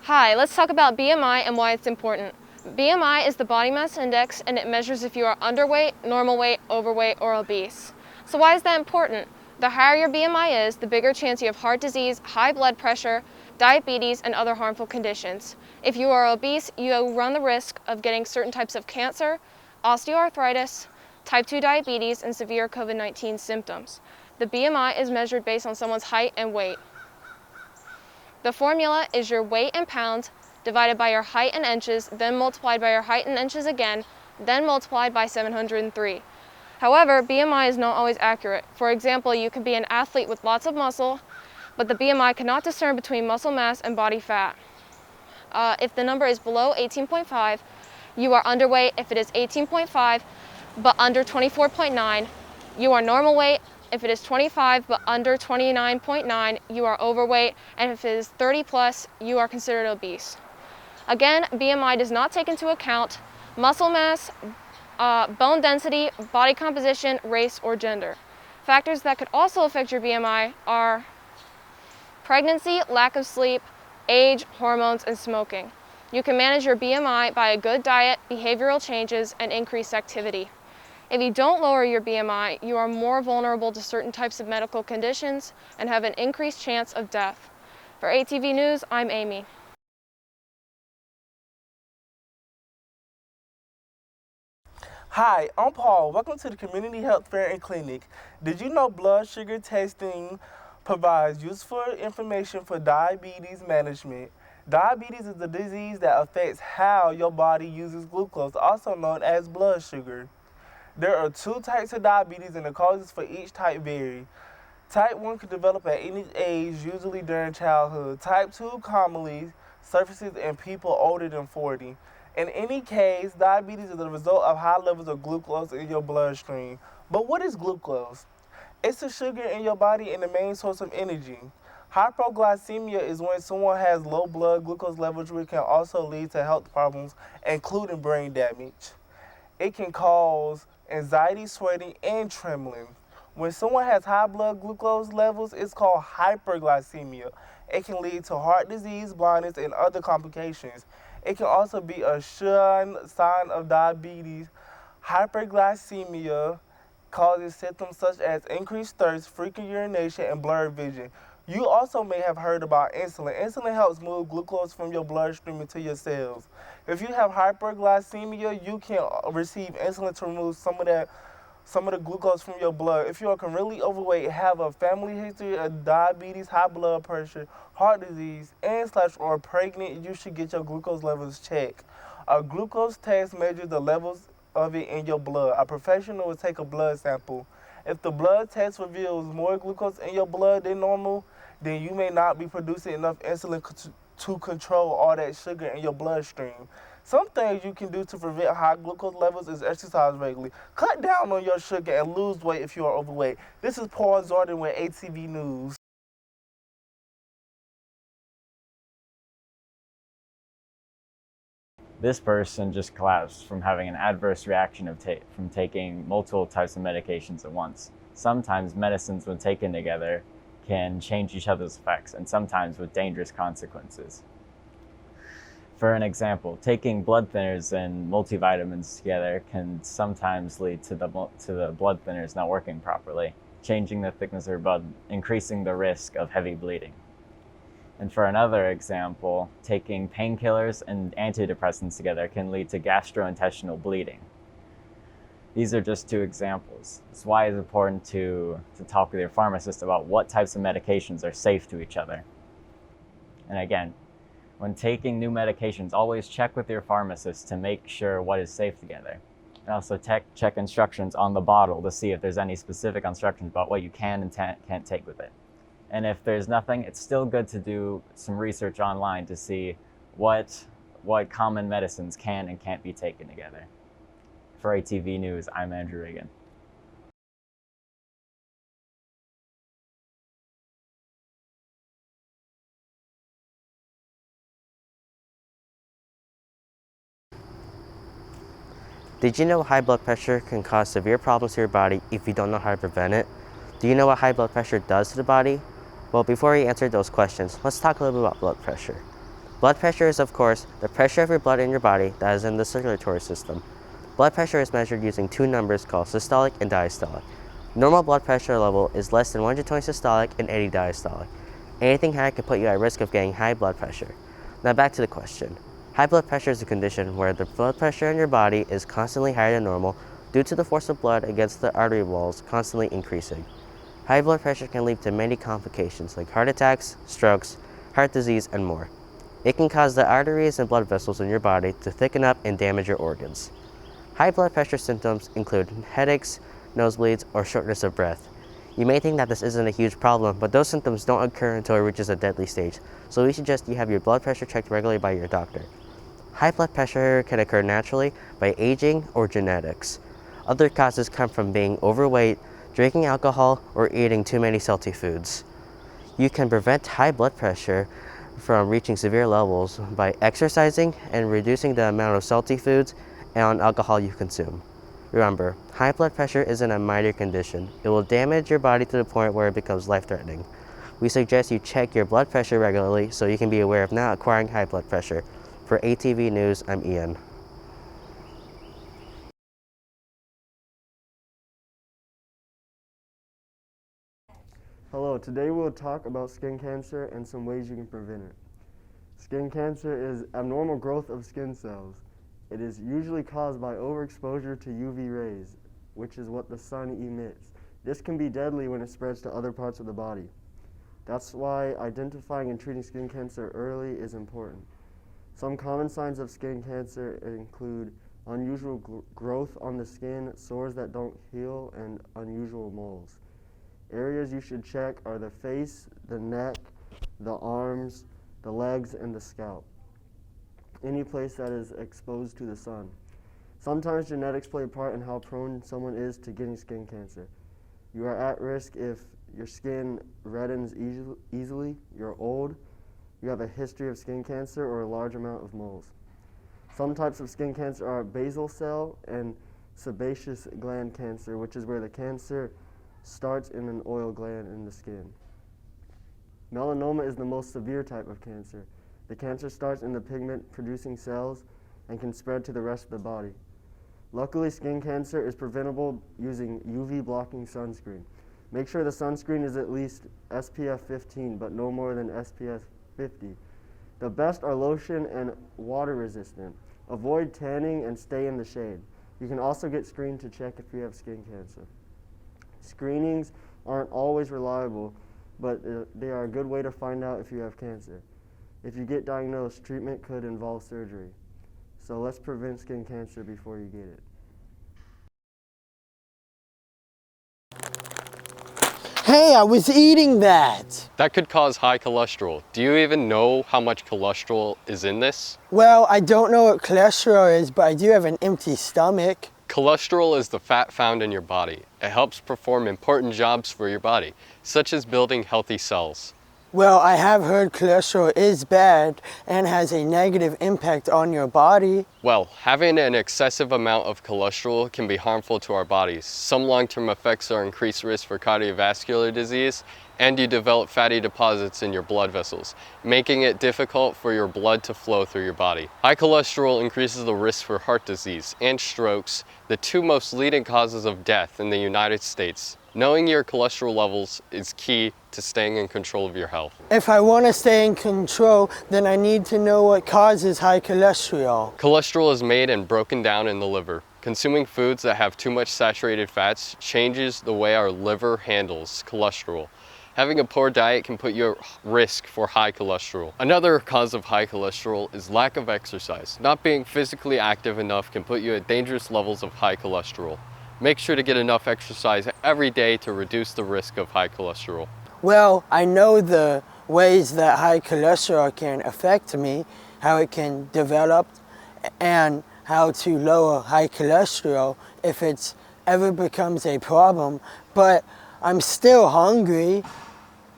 Hi, let's talk about BMI and why it's important. BMI is the body mass index and it measures if you are underweight, normal weight, overweight, or obese. So why is that important? The higher your BMI is, the bigger chance you have heart disease, high blood pressure, diabetes, and other harmful conditions. If you are obese, you run the risk of getting certain types of cancer, osteoarthritis, type 2 diabetes, and severe COVID-19 symptoms. The BMI is measured based on someone's height and weight. The formula is your weight in pounds divided by your height in inches, then multiplied by your height in inches again, then multiplied by 703. However, BMI is not always accurate. For example, you can be an athlete with lots of muscle, but the BMI cannot discern between muscle mass and body fat. If the number is below 18.5, you are underweight. If it is 18.5 but under 24.9, you are normal weight. If it is 25 but under 29.9, you are overweight, and if it is 30 plus, you are considered obese. Again, BMI does not take into account muscle mass, bone density, body composition, race, or gender. Factors that could also affect your BMI are pregnancy, lack of sleep, age, hormones, and smoking. You can manage your BMI by a good diet, behavioral changes, and increased activity. If you don't lower your BMI, you are more vulnerable to certain types of medical conditions and have an increased chance of death. For ATV News, I'm Amy. Hi, I'm Paul. Welcome to the Community Health Fair and Clinic. Did you know blood sugar testing provides useful information for diabetes management? Diabetes is a disease that affects how your body uses glucose, also known as blood sugar. There are two types of diabetes and the causes for each type vary. Type 1 can develop at any age, usually during childhood. Type 2 commonly surfaces in people older than 40. In any case, diabetes is the result of high levels of glucose in your bloodstream. But what is glucose? It's the sugar in your body and the main source of energy. Hypoglycemia is when someone has low blood glucose levels, which can also lead to health problems, including brain damage. It can cause anxiety, sweating, and trembling. When someone has high blood glucose levels, it's called hyperglycemia. It can lead to heart disease, blindness, and other complications. It can also be a sure sign of diabetes. Hyperglycemia causes symptoms such as increased thirst, frequent urination, and blurred vision. You also may have heard about insulin. Insulin helps move glucose from your bloodstream into your cells. If you have hyperglycemia, you can receive insulin to remove some of the glucose from your blood. If you are really overweight, have a family history of diabetes, high blood pressure, heart disease, and/or pregnant, you should get your glucose levels checked. A glucose test measures the levels of it in your blood. A professional will take a blood sample. If the blood test reveals more glucose in your blood than normal, then you may not be producing enough insulin to control all that sugar in your bloodstream. Some things you can do to prevent high glucose levels is exercise regularly. Cut down on your sugar and lose weight if you are overweight. This is Paul Jordan with ATV News. This person just collapsed from having an adverse reaction from taking multiple types of medications at once. Sometimes medicines, when taken together, can change each other's effects, and sometimes with dangerous consequences. For an example, taking blood thinners and multivitamins together can sometimes lead to the blood thinners not working properly, changing the thickness of your blood, increasing the risk of heavy bleeding. And for another example, taking painkillers and antidepressants together can lead to gastrointestinal bleeding. These are just two examples. That's why it's important to talk with your pharmacist about what types of medications are safe to each other. And again, when taking new medications, always check with your pharmacist to make sure what is safe together. And also check instructions on the bottle to see if there's any specific instructions about what you can and can't take with it. And if there's nothing, it's still good to do some research online to see what common medicines can and can't be taken together. For ATV News, I'm Andrew Reagan. Did you know high blood pressure can cause severe problems to your body if you don't know how to prevent it? Do you know what high blood pressure does to the body? Well, before we answer those questions, let's talk a little bit about blood pressure. Blood pressure is, of course, the pressure of your blood in your body that is in the circulatory system. Blood pressure is measured using two numbers called systolic and diastolic. Normal blood pressure level is less than 120 systolic and 80 diastolic. Anything higher could put you at risk of getting high blood pressure. Now back to the question. High blood pressure is a condition where the blood pressure in your body is constantly higher than normal due to the force of blood against the artery walls constantly increasing. High blood pressure can lead to many complications like heart attacks, strokes, heart disease, and more. It can cause the arteries and blood vessels in your body to thicken up and damage your organs. High blood pressure symptoms include headaches, nosebleeds, or shortness of breath. You may think that this isn't a huge problem, but those symptoms don't occur until it reaches a deadly stage, so we suggest you have your blood pressure checked regularly by your doctor. High blood pressure can occur naturally by aging or genetics. Other causes come from being overweight, drinking alcohol, or eating too many salty foods. You can prevent high blood pressure from reaching severe levels by exercising and reducing the amount of salty foods and alcohol you consume. Remember, high blood pressure isn't a minor condition. It will damage your body to the point where it becomes life-threatening. We suggest you check your blood pressure regularly so you can be aware of not acquiring high blood pressure. For ATV News, I'm Ian. Hello, today we'll talk about skin cancer and some ways you can prevent it. Skin cancer is abnormal growth of skin cells. It is usually caused by overexposure to UV rays, which is what the sun emits. This can be deadly when it spreads to other parts of the body. That's why identifying and treating skin cancer early is important. Some common signs of skin cancer include unusual growth on the skin, sores that don't heal, and unusual moles. Areas you should check are the face, the neck, the arms, the legs, and the scalp. Any place that is exposed to the sun. Sometimes genetics play a part in how prone someone is to getting skin cancer. You are at risk if your skin reddens easily, you're old, you have a history of skin cancer, or a large amount of moles. Some types of skin cancer are basal cell and sebaceous gland cancer, which is where the cancer starts in an oil gland in the skin. Melanoma is the most severe type of cancer. The cancer starts in the pigment-producing cells and can spread to the rest of the body. Luckily, skin cancer is preventable using UV-blocking sunscreen. Make sure the sunscreen is at least SPF 15, but no more than SPF 50. The best are lotion and water-resistant. Avoid tanning and stay in the shade. You can also get screened to check if you have skin cancer. Screenings aren't always reliable, but they are a good way to find out if you have cancer. If you get diagnosed, treatment could involve surgery. So let's prevent skin cancer before you get it. Hey, I was eating that. That could cause high cholesterol. Do you even know how much cholesterol is in this? Well, I don't know what cholesterol is, but I do have an empty stomach. Cholesterol is the fat found in your body. It helps perform important jobs for your body, such as building healthy cells. Well, I have heard cholesterol is bad and has a negative impact on your body. Well, having an excessive amount of cholesterol can be harmful to our bodies. Some long-term effects are increased risk for cardiovascular disease, and you develop fatty deposits in your blood vessels, making it difficult for your blood to flow through your body. High cholesterol increases the risk for heart disease and strokes, the two most leading causes of death in the United States. Knowing your cholesterol levels is key to staying in control of your health. If I want to stay in control, then I need to know what causes high cholesterol. Cholesterol is made and broken down in the liver. Consuming foods that have too much saturated fats changes the way our liver handles cholesterol. Having a poor diet can put you at risk for high cholesterol. Another cause of high cholesterol is lack of exercise. Not being physically active enough can put you at dangerous levels of high cholesterol. Make sure to get enough exercise every day to reduce the risk of high cholesterol. Well, I know the ways that high cholesterol can affect me, how it can develop, and how to lower high cholesterol if it ever becomes a problem, but I'm still hungry.